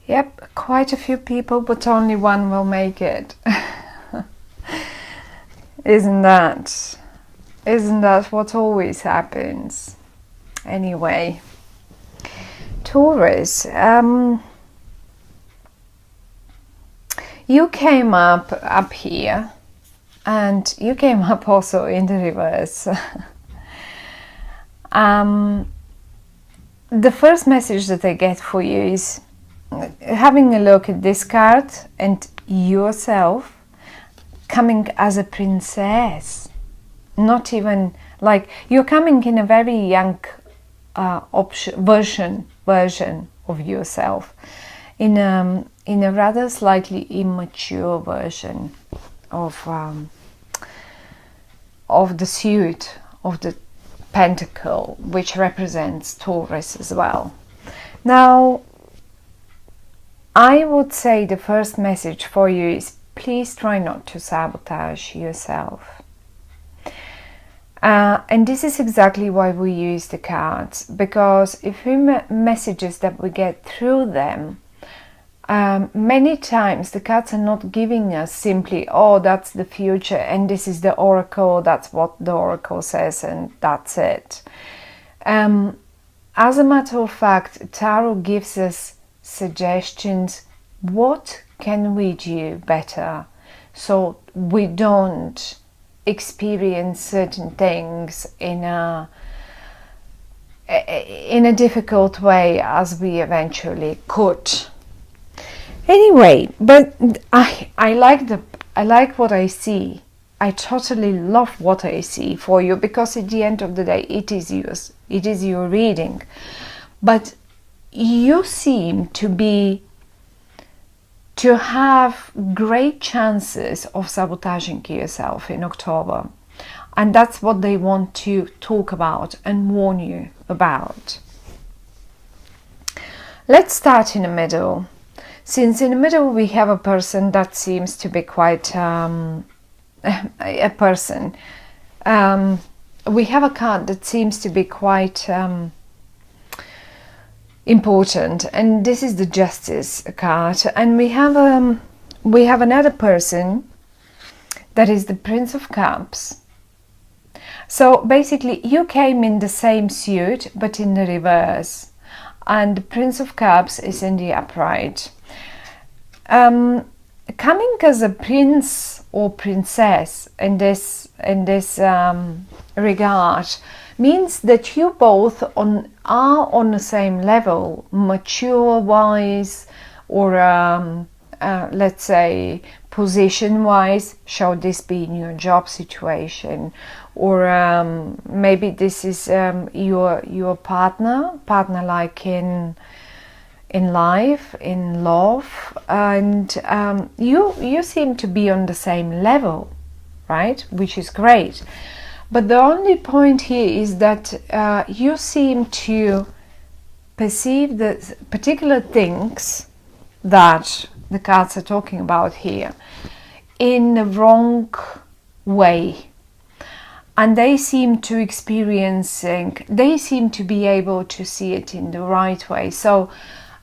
Yep, quite a few people, but only one will make it. Isn't that what always happens? Anyway, Taurus, you came up here, and you came up also in the reverse. The first message that I get for you is having a look at this card and yourself coming as a princess. Not even like you're coming in a very young version of yourself, in a rather slightly immature version of the suit of the Pentacle, which represents Taurus as well. Now, I would say the first message for you is please try not to sabotage yourself. And this is exactly why we use the cards, because if we messages that we get through them, many times the cards are not giving us simply, oh, that's the future and this is the oracle, that's what the oracle says and that's it. As a matter of fact, tarot gives us suggestions. What can we do better so we don't experience certain things in a difficult way as we eventually could? Anyway, but I like what I see. I totally love what I see for you, because at the end of the day it is yours. It is your reading. But you seem to have great chances of sabotaging yourself in October. And that's what they want to talk about and warn you about. Let's start in the middle. Since in the middle we have a person that seems to be quite a person. We have a card that seems to be quite important, and this is the Justice card. And we have another person that is the Prince of Cups. So basically you came in the same suit but in the reverse, and the Prince of Cups is in the upright. Coming as a prince or princess in this regard means that you both are on the same level, mature wise, or let's say position wise. Shall this be in your job situation, or maybe this is your partner like in life, in love, and you seem to be on the same level, right? Which is great. But the only point here is that you seem to perceive the particular things that the cards are talking about here in the wrong way. And they seem to be able to see it in the right way. So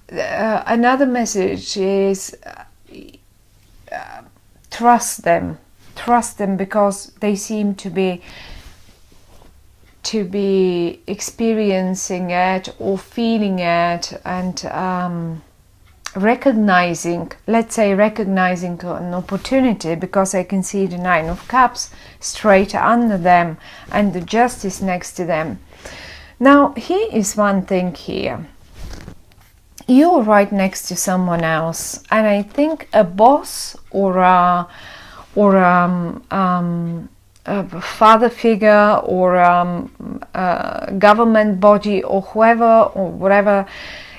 another message is trust them, because they seem to be experiencing it or feeling it, and recognizing an opportunity, because I can see the Nine of Cups straight under them and the Justice next to them. Now here is one thing here. You're right next to someone else, and I think a boss or a father figure, or a government body, or whoever or whatever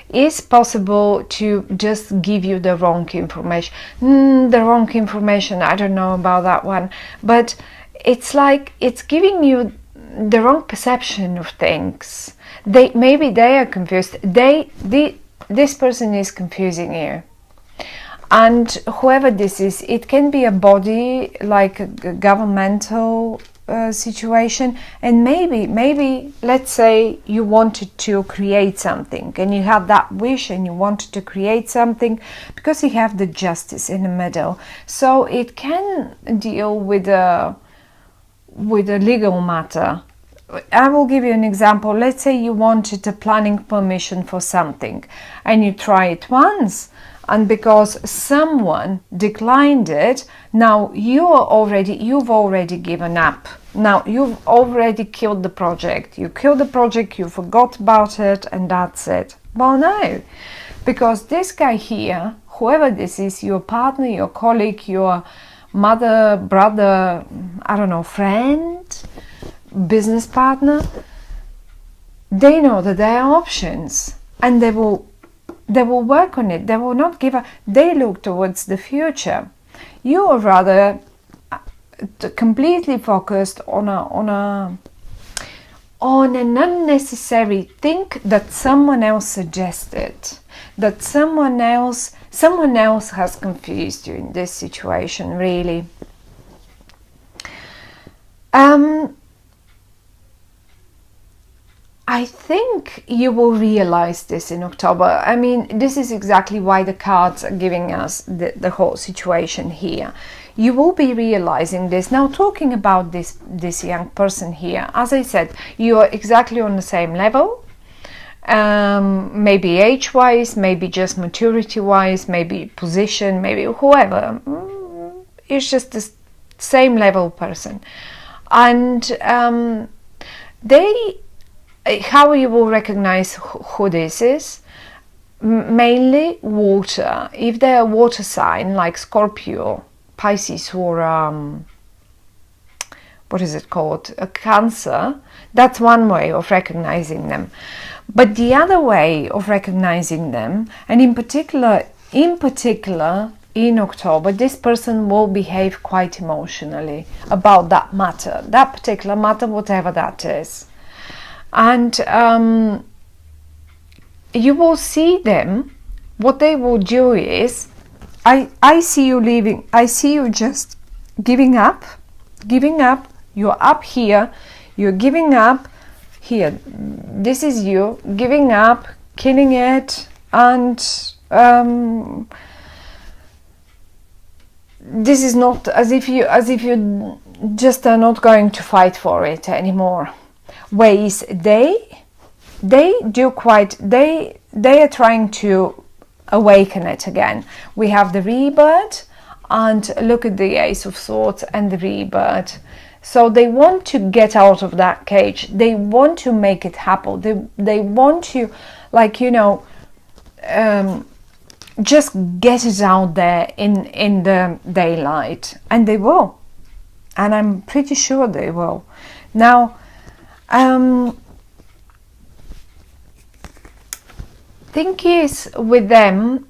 is possible to just give you the wrong information. I don't know about that one, but it's like it's giving you the wrong perception of things. Maybe they are confused. This person is confusing you. And whoever this is, it can be a body, like a governmental situation. And maybe let's say you wanted to create something and you had that wish and you wanted to create something, because you have the Justice in the middle, so it can deal with a legal matter. I will give you an example. Let's say you wanted a planning permission for something and you try it once, and because someone declined it, now you've already given up. Now you've already killed the project. You killed the project, you forgot about it, and that's it. Well, no, because this guy here, whoever this is, your partner, your colleague, your mother, brother, I don't know, friend, business partner, they know that there are options, and they will work on it. They will not give up. They look towards the future. You are rather completely focused on an unnecessary thing that someone else suggested, that someone else has confused you in this situation, really. I think you will realize this in October. I mean, this is exactly why the cards are giving us the whole situation here. You will be realizing this. Now, talking about this young person here, as I said, you are exactly on the same level. Maybe age-wise, maybe just maturity-wise, maybe position, maybe whoever. It's just the same level person. And how you will recognize who this is? Mainly water. If they're a water sign like Scorpio, Pisces, or what is it called? A Cancer, that's one way of recognizing them. But the other way of recognizing them, and in particular in October, this person will behave quite emotionally about that matter, that particular matter, whatever that is. And you will see them. What they will do is, I see you leaving. I see you just giving up. You're up here. You're giving up here. This is you giving up, killing it, and this is not as if you just are not going to fight for it anymore. Ways they are trying to awaken it again. We have the rebirth, and look at the Ace of Swords and the rebirth. So they want to get out of that cage. They want to make it happen. They want to, like, you know, just get it out there in the daylight, and they will. And I'm pretty sure they will. Now, thing is, with them,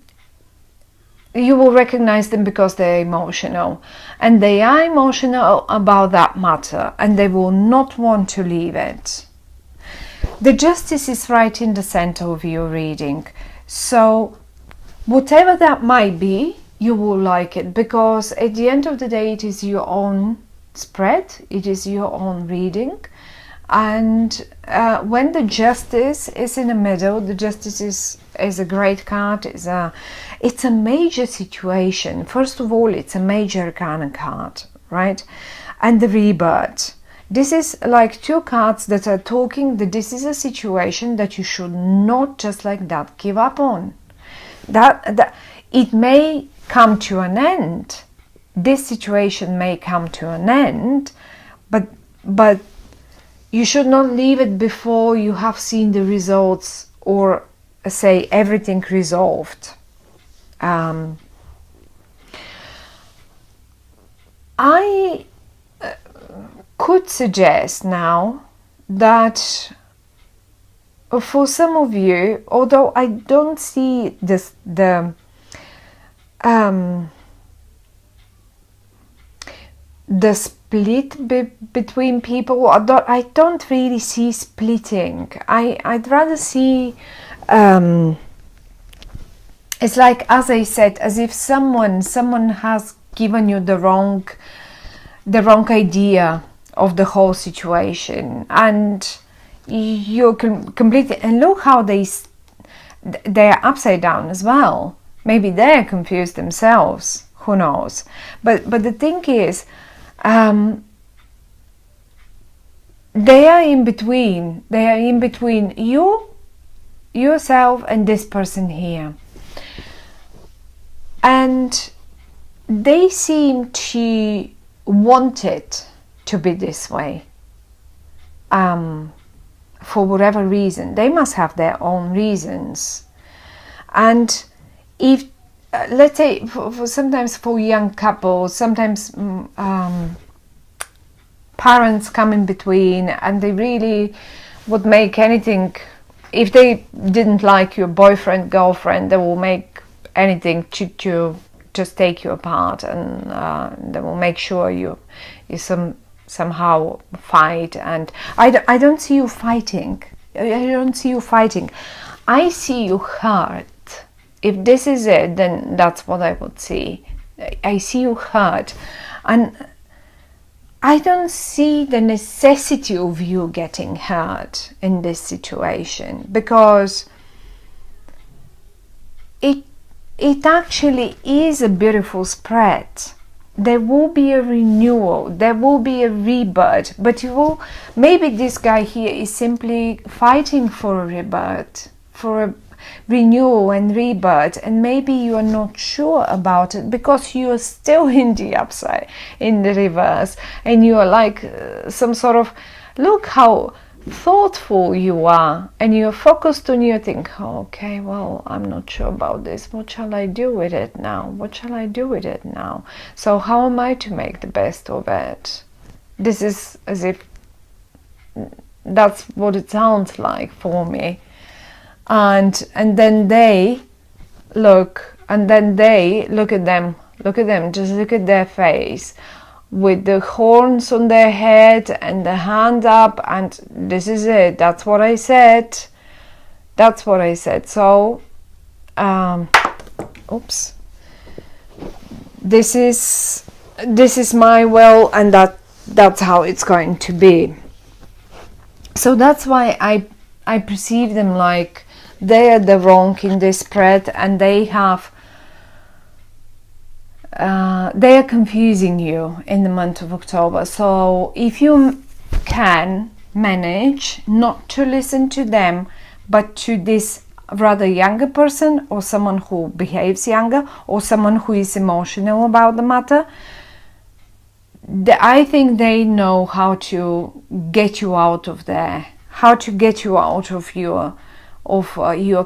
you will recognize them because they're emotional, and they are emotional about that matter, and they will not want to leave it. The Justice is right in the center of your reading, so whatever that might be, you will like it, because at the end of the day, it is your own spread, it is your own reading. And when the Justice is in the middle, the Justice is a great card. It's a major situation. First of all, it's a major arcana card, right? And the Rebirth. This is like two cards that are talking that this is a situation that you should not just like that give up on. That it may come to an end. This situation may come to an end, but you should not leave it before you have seen the results, or say everything resolved. I could suggest now that for some of you, although I don't see this, the split between people, I don't really see splitting. I'd rather see it's like, as I said, as if someone has given you the wrong idea of the whole situation, and you're completely, and look how they're upside down as well. Maybe they're confused themselves, who knows. But the thing is, they are in between. They are in between yourself and this person here, and they seem to want it to be this way. For whatever reason, they must have their own reasons. And if let's say for sometimes for young couples, sometimes parents come in between, and they really would make anything. If they didn't like your boyfriend, girlfriend, they will make anything to just take you apart, and they will make sure you somehow fight. And I don't see you fighting. I don't see you fighting. I see you hurt. If this is it, then that's what I would see. I see you hurt, and I don't see the necessity of you getting hurt in this situation, because it actually is a beautiful spread. There will be a renewal, there will be a rebirth, but maybe this guy here is simply fighting for a rebirth, for a renewal and rebirth, and maybe you are not sure about it because you are still in the upside, in the reverse, and you are like some sort of, look how thoughtful you are, and you're focused on your thing. Oh, okay, well, I'm not sure about this. What shall I do with it now? What shall I do with it now? So how am I to make the best of it? This is as if that's what it sounds like for me. And then they look, and then they look at them, just look at their face, with the horns on their head and the hand up, and this is it. That's what I said. That's what I said. So oops, this is my will, and that's how it's going to be. So that's why I perceive them like they are the wrong in this spread, and they are confusing you in the month of October. So if you can manage not to listen to them, but to this rather younger person, or someone who behaves younger, or someone who is emotional about the matter, I think they know how to get you out of there, how to get you out of your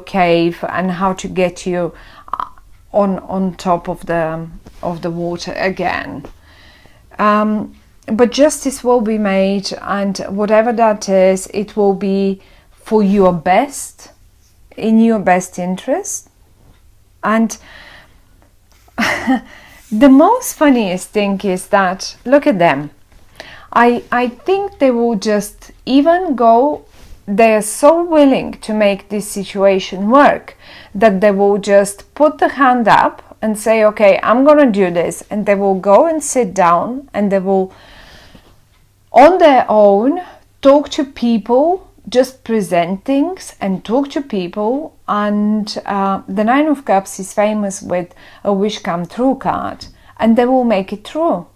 cave, and how to get you on top of the water again. But justice will be made, and whatever that is, it will be for your best, in your best interest. And the most funniest thing is that, look at them. I think they will just even go, they are so willing to make this situation work that they will just put the hand up and say, okay, I'm gonna do this, and they will go and sit down, and they will on their own talk to people, just present things and talk to people. And the Nine of Cups is famous with a wish come true card, and they will make it true.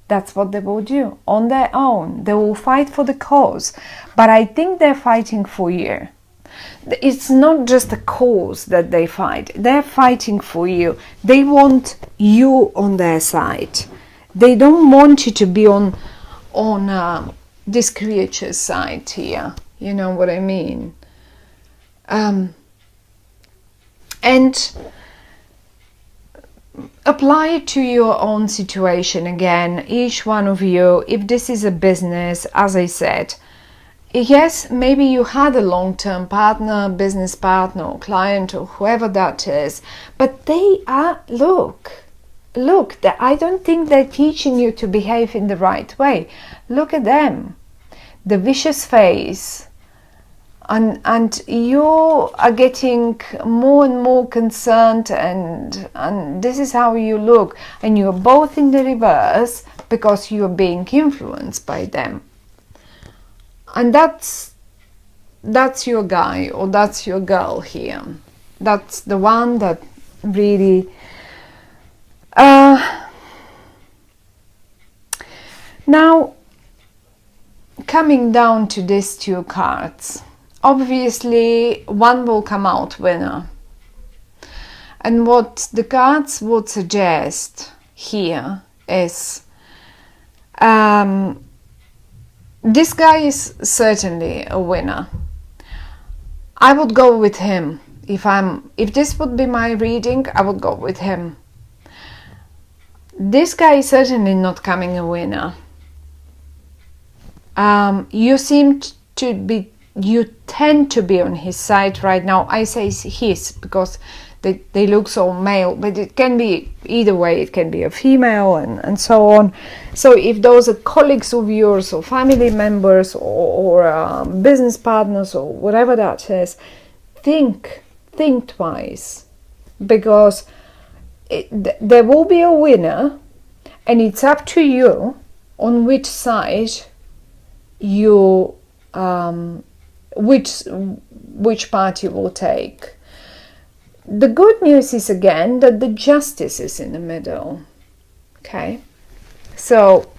That's what they will do on their own. They will fight for the cause, but I think they're fighting for you. It's not just a cause that they fight, they're fighting for you. They want you on their side. They don't want you to be on this creature's side here. You know what I mean? And apply it to your own situation again, each one of you. If this is a business, as I said, yes, maybe you had a long-term partner, business partner, or client, or whoever that is, but they are, look, I don't think they're teaching you to behave in the right way. Look at them. The vicious face, and you are getting more and more concerned, and this is how you look, and you're both in the reverse because you're being influenced by them. And that's your guy or that's your girl here. That's the one that really now coming down to these two cards, obviously one will come out winner, and what the cards would suggest here is this guy is certainly a winner. I would go with him. If this would be my reading, I would go with him. This guy is certainly not coming a winner. You seem to be, you tend to be on his side right now. I say his because they look so male, but it can be either way. It can be a female and so on. So if those are colleagues of yours or family members or business partners or whatever that is, think twice, because there will be a winner, and it's up to you on which side you which part you will take. The good news is again that the justice is in the middle. Okay, so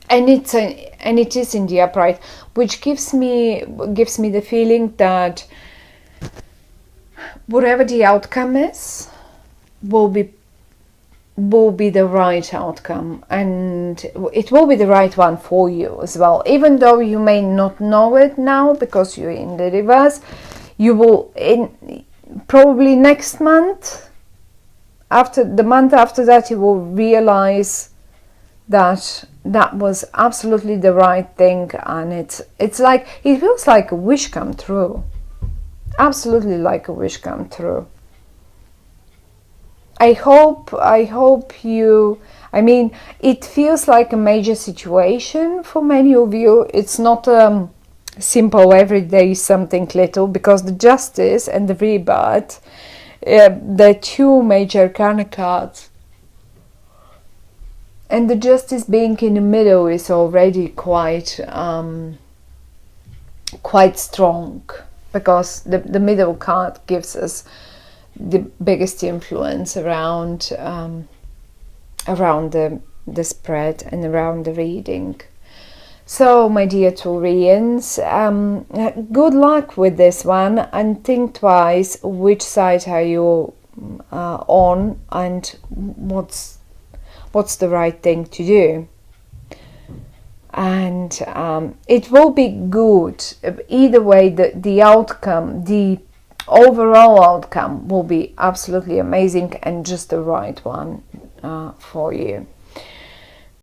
and it is in the upright, which gives me the feeling that whatever the outcome is will be the right outcome, and it will be the right one for you as well, even though you may not know it now because you're in the reverse. You will probably next month, after the month after that, you will realize that that was absolutely the right thing, and it's like, it feels like a wish come true. Absolutely like a wish come true. I hope you, I mean, it feels like a major situation for many of you. It's not simple everyday something little, because the justice and the rebirth, the two major arcana cards, and the justice being in the middle is already quite strong, because the middle card gives us the biggest influence around the spread and around the reading. So, my dear Taurians, good luck with this one, and think twice which side are you on, and what's the right thing to do. And it will be good either way. The outcome, the overall outcome will be absolutely amazing and just the right one for you.